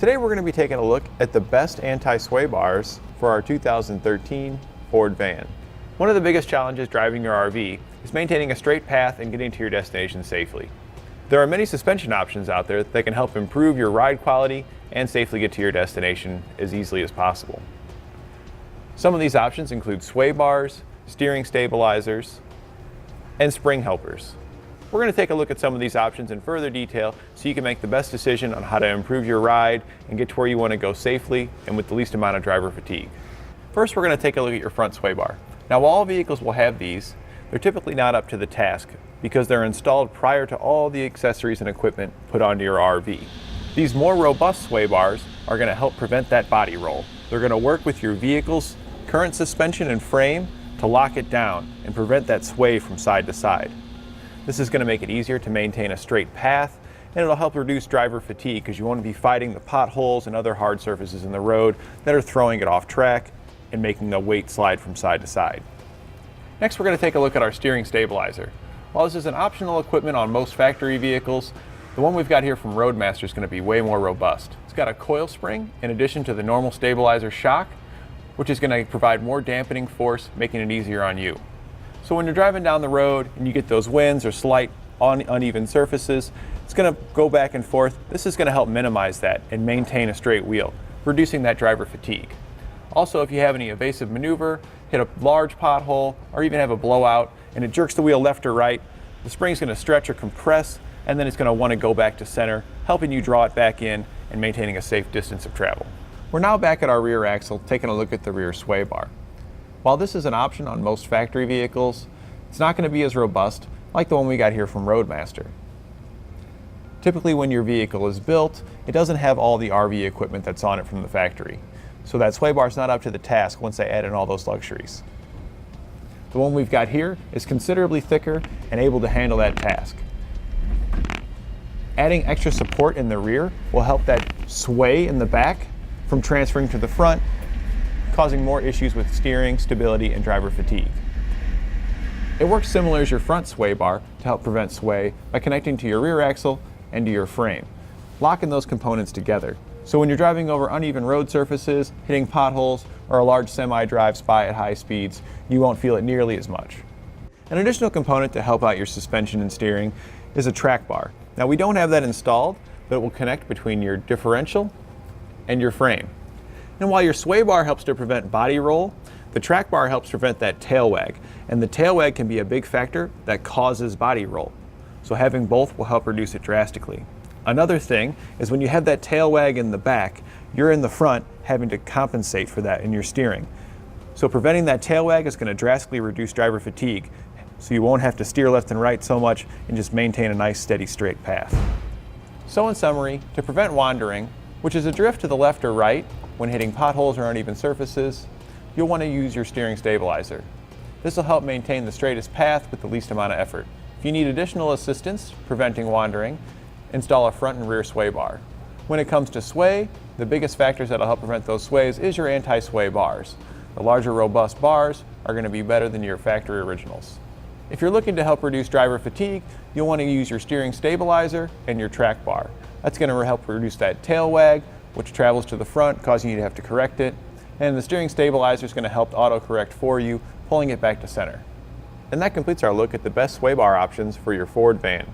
Today we're going to be taking a look at the best anti-sway bars for our 2013 Ford van. One of the biggest challenges driving your RV is maintaining a straight path and getting to your destination safely. There are many suspension options out there that can help improve your ride quality and safely get to your destination as easily as possible. Some of these options include sway bars, steering stabilizers, and spring helpers. We're going to take a look at some of these options in further detail so you can make the best decision on how to improve your ride and get to where you want to go safely and with the least amount of driver fatigue. First, we're going to take a look at your front sway bar. Now, while all vehicles will have these, they're typically not up to the task because they're installed prior to all the accessories and equipment put onto your RV. These more robust sway bars are going to help prevent that body roll. They're going to work with your vehicle's current suspension and frame to lock it down and prevent that sway from side to side. This is going to make it easier to maintain a straight path, and it'll help reduce driver fatigue because you won't be fighting the potholes and other hard surfaces in the road that are throwing it off track and making the weight slide from side to side. Next, we're going to take a look at our steering stabilizer. While this is an optional equipment on most factory vehicles, the one we've got here from Roadmaster is going to be way more robust. It's got a coil spring in addition to the normal stabilizer shock, which is going to provide more dampening force, making it easier on you. So when you're driving down the road and you get those winds or slight uneven surfaces, it's going to go back and forth. This is going to help minimize that and maintain a straight wheel, reducing that driver fatigue. Also, if you have any evasive maneuver, hit a large pothole, or even have a blowout, and it jerks the wheel left or right, the spring's going to stretch or compress, and then it's going to want to go back to center, helping you draw it back in and maintaining a safe distance of travel. We're now back at our rear axle, taking a look at the rear sway bar. While this is an option on most factory vehicles, it's not going to be as robust like the one we got here from Roadmaster. Typically when your vehicle is built, it doesn't have all the RV equipment that's on it from the factory. So that sway bar is not up to the task once they add in all those luxuries. The one we've got here is considerably thicker and able to handle that task. Adding extra support in the rear will help that sway in the back from transferring to the front, causing more issues with steering, stability, and driver fatigue. It works similar as your front sway bar to help prevent sway by connecting to your rear axle and to your frame, locking those components together. So when you're driving over uneven road surfaces, hitting potholes, or a large semi drives by at high speeds, you won't feel it nearly as much. An additional component to help out your suspension and steering is a track bar. Now, we don't have that installed, but it will connect between your differential and your frame. And while your sway bar helps to prevent body roll, the track bar helps prevent that tail wag. And the tail wag can be a big factor that causes body roll. So having both will help reduce it drastically. Another thing is when you have that tail wag in the back, you're in the front having to compensate for that in your steering. So preventing that tail wag is going to drastically reduce driver fatigue. So you won't have to steer left and right so much and just maintain a nice steady straight path. So in summary, to prevent wandering, which is a drift to the left or right when hitting potholes or uneven surfaces, you'll want to use your steering stabilizer. This will help maintain the straightest path with the least amount of effort. If you need additional assistance preventing wandering, install a front and rear sway bar. When it comes to sway, the biggest factors that will help prevent those sways is your anti-sway bars. The larger robust bars are going to be better than your factory originals. If you're looking to help reduce driver fatigue, you'll want to use your steering stabilizer and your track bar. That's going to help reduce that tail wag, which travels to the front, causing you to have to correct it. And the steering stabilizer is going to help auto-correct for you, pulling it back to center. And that completes our look at the best sway bar options for your Ford van.